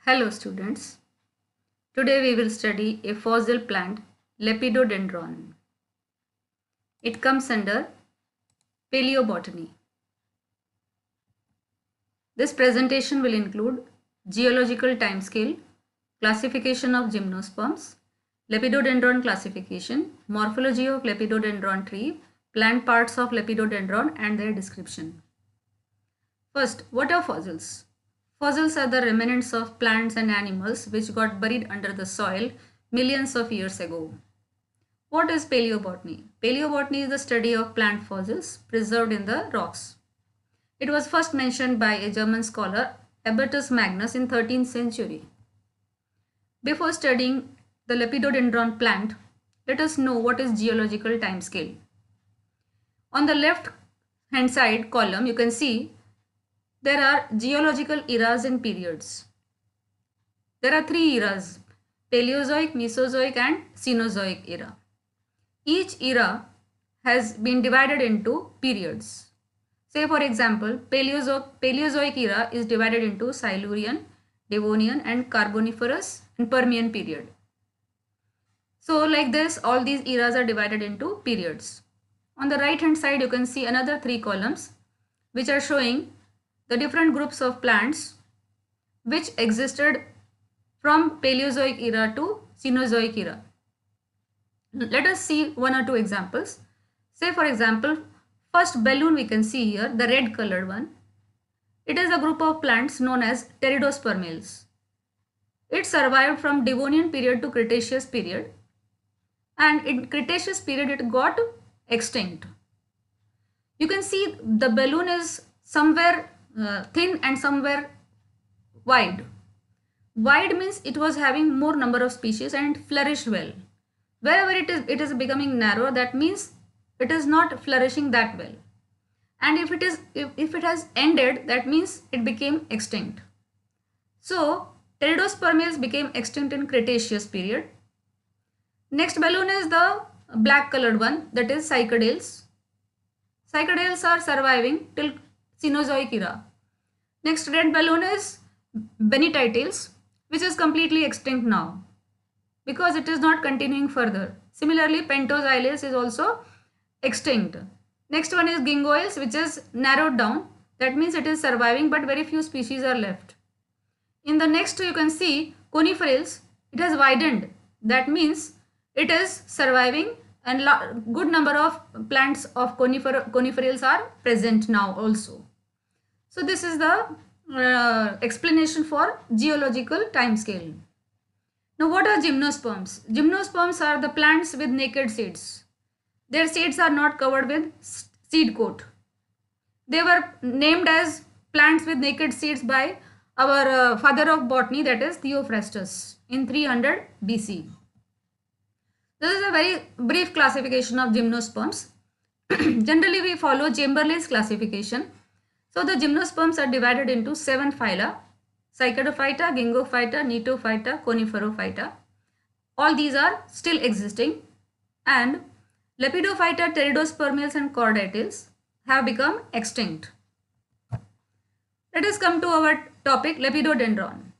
Hello students. Today we will study a fossil plant, Lepidodendron. It comes under paleobotany. This presentation will include geological timescale, classification of gymnosperms, Lepidodendron classification, morphology of Lepidodendron tree, plant parts of Lepidodendron and their description. First, what are fossils? Fossils are the remnants of plants and animals which got buried under the soil millions of years ago. What is paleobotany? Paleobotany is the study of plant fossils preserved in the rocks. It was first mentioned by a German scholar, Albertus Magnus, in 13th century. Before studying the Lepidodendron plant, let us know what is geological timescale. On the left hand side column, you can see there are geological eras and periods. There are three eras: Paleozoic, Mesozoic and Cenozoic era. Each era has been divided into periods. Say for example, Paleozoic era is divided into Silurian, Devonian and Carboniferous and Permian period. So like this, all these eras are divided into periods. On the right hand side, you can see another three columns which are showing the different groups of plants which existed from Paleozoic era to Cenozoic era. Let us see one or two examples. Say for example, first balloon we can see here, the red colored one. It is a group of plants known as Pteridospermales. It survived from Devonian period to Cretaceous period, and in Cretaceous period it got extinct. You can see the balloon is somewhere thin and somewhere wide. Wide means it was having more number of species and flourished well. Wherever it is becoming narrow, that means it is not flourishing that well. And if it has ended, that means it became extinct. So Pteridospermales became extinct in Cretaceous period. Next balloon is the black colored one, that is Cycadales. Cycadales are surviving till Cenozoic era. Next red balloon is Benititales, which is completely extinct now because it is not continuing further. Similarly, Pentoxylales is also extinct. Next one is Gingoiles, which is narrowed down. That means it is surviving, but very few species are left. In the next, you can see Coniferales. It has widened. That means it is surviving, and good number of plants of coniferales are present now also. So this is the explanation for geological timescale. Now what are gymnosperms? Gymnosperms are the plants with naked seeds. Their seeds are not covered with seed coat. They were named as plants with naked seeds by our father of botany, that is Theophrastus, in 300 BC. This is a very brief classification of gymnosperms. Generally, we follow Chamberlain's classification. So the gymnosperms are divided into 7 phyla: Cycadophyta, Gingophyta, Gnetophyta, Coniferophyta. All these are still existing, and Lepidophyta, Pteridospermales and Chordatiles have become extinct. Let us come to our topic, Lepidodendron.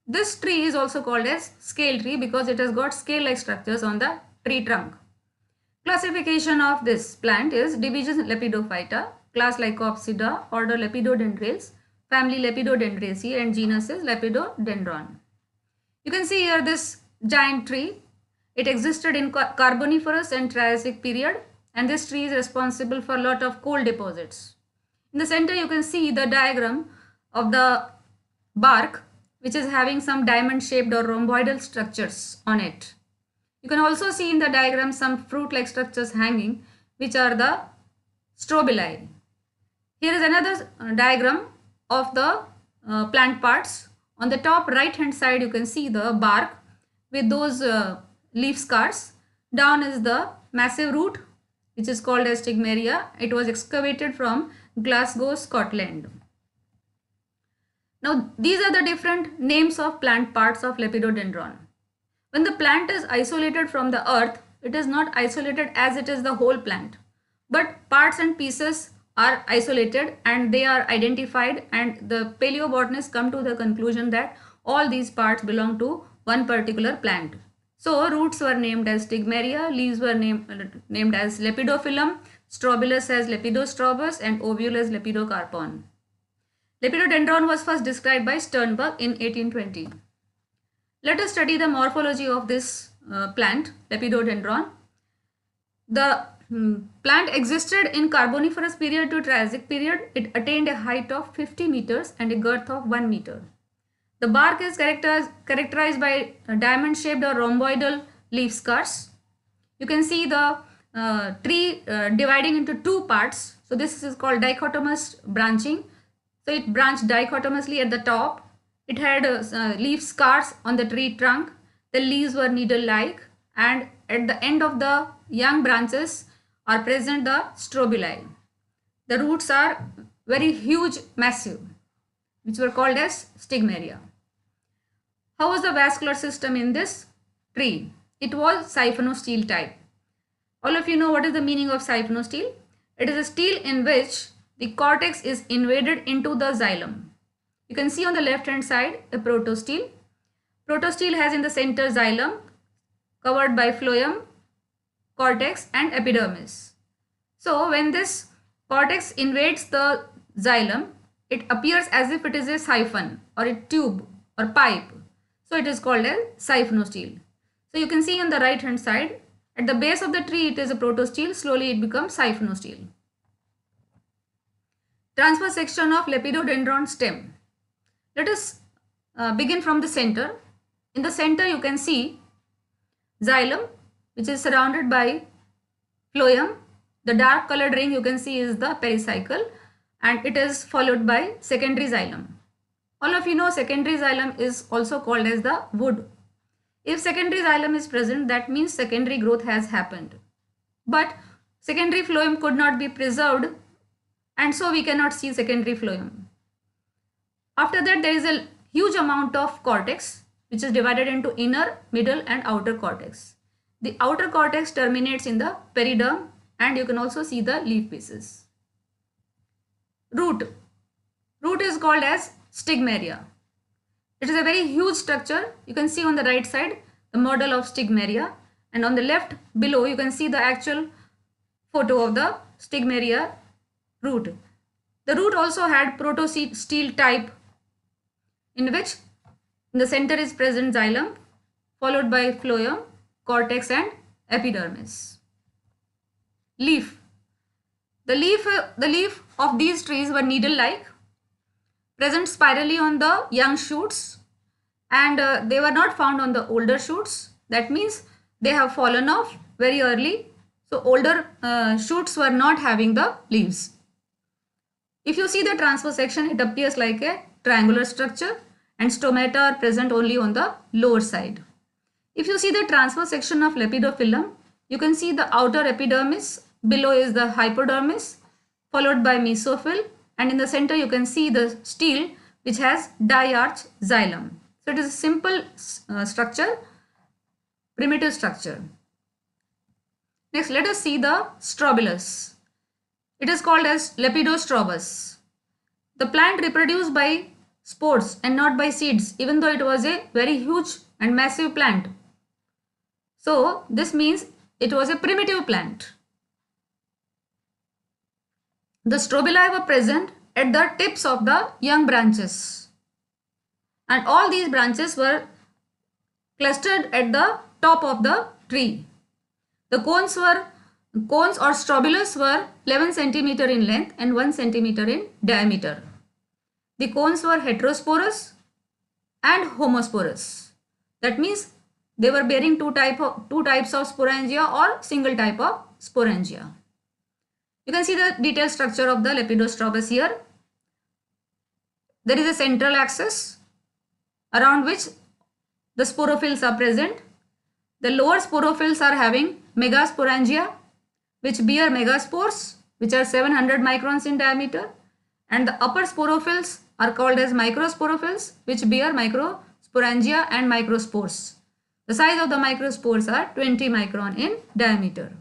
This tree is also called as scale tree because it has got scale-like structures on the tree trunk. Classification of this plant is division Lepidophyta, class Lycopsida, order Lepidodendrales, family Lepidodendraceae, and genus is Lepidodendron. You can see here this giant tree. It existed in Carboniferous and Triassic period, and this tree is responsible for a lot of coal deposits. In the center you can see the diagram of the bark, which is having some diamond shaped or rhomboidal structures on it. You can also see in the diagram some fruit like structures hanging, which are the strobili. Here is another diagram of the plant parts. On the top right hand side you can see the bark with those leaf scars. Down is the massive root, which is called as stigmaria. It was excavated from Glasgow, Scotland. Now these are the different names of plant parts of Lepidodendron. When the plant is isolated from the earth, it is not isolated as it is the whole plant, but parts and pieces are isolated and they are identified, and the paleobotanists come to the conclusion that all these parts belong to one particular plant. So roots were named as stigmaria, leaves were named as lepidophyllum, strobilus as lepidostrobus, and ovule as lepidocarpon. Lepidodendron was first described by Sternberg in 1820. Let us study the morphology of this plant, Lepidodendron. The plant existed in Carboniferous period to Triassic period. It attained a height of 50 meters and a girth of 1 meter. The bark is characterized by diamond-shaped or rhomboidal leaf scars. You can see the tree dividing into two parts. So this is called dichotomous branching. So it branched dichotomously at the top. It had leaf scars on the tree trunk. The leaves were needle-like, and at the end of the young branches are present the strobili. The roots are very huge, massive, which were called as stigmaria. How was the vascular system in this tree? It was siphonostele type. All of you know what is the meaning of siphonostele? It is a stele in which the cortex is invaded into the xylem. You can see on the left hand side a protostele. Protostele has in the center xylem covered by phloem, cortex and epidermis. So when this cortex invades the xylem, it appears as if it is a siphon or a tube or pipe. So it is called a siphonostele. So you can see on the right hand side, at the base of the tree it is a protostele, slowly it becomes siphonostele. Transverse section of Lepidodendron stem. Let us begin from the center. In the center you can see xylem, which is surrounded by phloem. The dark colored ring you can see is the pericycle, and it is followed by secondary xylem. All of you know secondary xylem is also called as the wood. If secondary xylem is present, that means secondary growth has happened. But secondary phloem could not be preserved, and so we cannot see secondary phloem. After that, there is a huge amount of cortex, which is divided into inner, middle and outer cortex. The outer cortex terminates in the periderm, and you can also see the leaf pieces. Root. Root is called as stigmaria. It is a very huge structure. You can see on the right side the model of stigmaria, and on the left below you can see the actual photo of the stigmaria root. The root also had protostele type, in which in the center is present xylem, followed by phloem, cortex and epidermis. Leaf. The leaf of these trees were needle-like, present spirally on the young shoots, and they were not found on the older shoots. That means they have fallen off very early. So older shoots were not having the leaves. If you see the transverse section, it appears like a triangular structure, and stomata are present only on the lower side. If you see the transverse section of Lepidophyllum, you can see the outer epidermis, below is the hypodermis, followed by mesophyll, and in the center you can see the stele, which has diarch xylem. So it is a simple structure, primitive structure. Next, let us see the strobilus. It is called as Lepidostrobus. The plant reproduced by spores and not by seeds, even though it was a very huge and massive plant. So this means it was a primitive plant. The strobili were present at the tips of the young branches, and all these branches were clustered at the top of the tree. The cones or strobilus were 11 cm in length and 1 cm in diameter. The cones were heterosporous and homosporous. That means they were bearing two types of sporangia or single type of sporangia. You can see the detailed structure of the Lepidostrobus here. There is a central axis around which the sporophylls are present. The lower sporophylls are having megasporangia, which bear megaspores, which are 700 microns in diameter, and the upper sporophylls are called as microsporophylls, which bear microsporangia and microspores. The size of the microspores are 20 micron in diameter.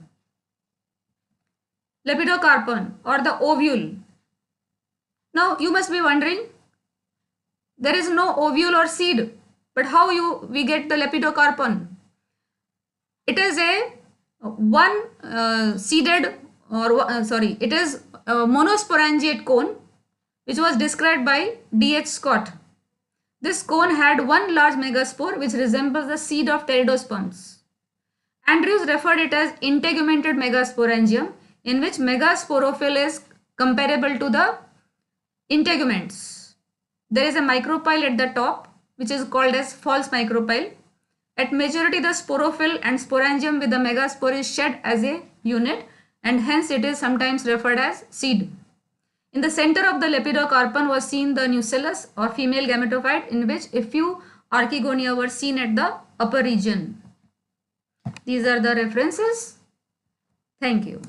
Lepidocarpon or the ovule. Now you must be wondering, there is no ovule or seed But how we get the lepidocarpon? It is a seeded, it is a monosporangiate cone which was described by D.H. Scott. This cone had one large megaspore which resembles the seed of pteridosperms. Andrews referred it as integumented megasporangium, in which megasporophyll is comparable to the integuments. There is a micropyle at the top which is called as false micropyle. At maturity, the sporophyll and sporangium with the megaspore is shed as a unit, and hence it is sometimes referred as seed. In the center of the lepidocarpon was seen the nucellus or female gametophyte, in which a few archegonia were seen at the upper region. These are the references. Thank you.